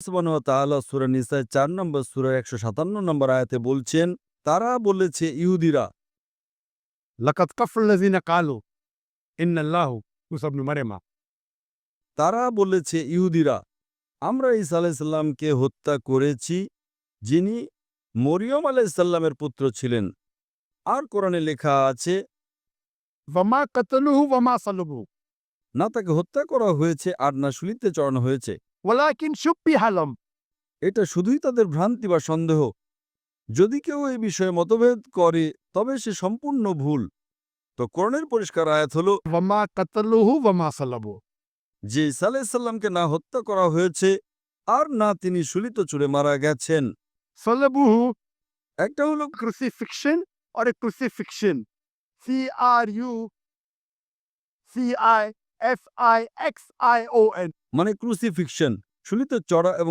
সুবহানাহু ওয়া তাআলা সূরা নিসায় ৪ নম্বর সূরার ১৫৭ নম্বর আয়াতে বলছেন, তারা বলেছে ইহুদিরা, لقد كفر الذين قالوا إن الله عيسى ابن مريم তারা বলেছে ইহুদিরা, আমরা ঈসা আলাইহিস সালামকে হত্যা করেছি, যিনি মরিয়ম আলাইহিস সালামের পুত্র ছিলেন। আর কোরআনে লেখা আছে, وما قتلوه وما صلبوه না তাকে হত্যা করা হয়েছে আর না শুলিতে চড়ানো হয়েছে। ولكن شبه لهم এটা শুধুই তাদের ভ্রান্তি বা সন্দেহ। যদি কেউ এই বিষয়ে মতভেদ করে তবে সে সম্পূর্ণ ভুল। তো কোরআনের পরিষ্কার আয়াত হলো وما قتلوه وما صلبوه যে ঈসা আলাইহিস সালামকে না হত্যা করা হয়েছে আর না তিনি শুলিত চুড়ে মারা গেছেন। صلبوه একটা হলো crucifixion or a crucifixion CRUCIFIXION মানে ক্রুসিফিকশন, শুলিতে চড়া এবং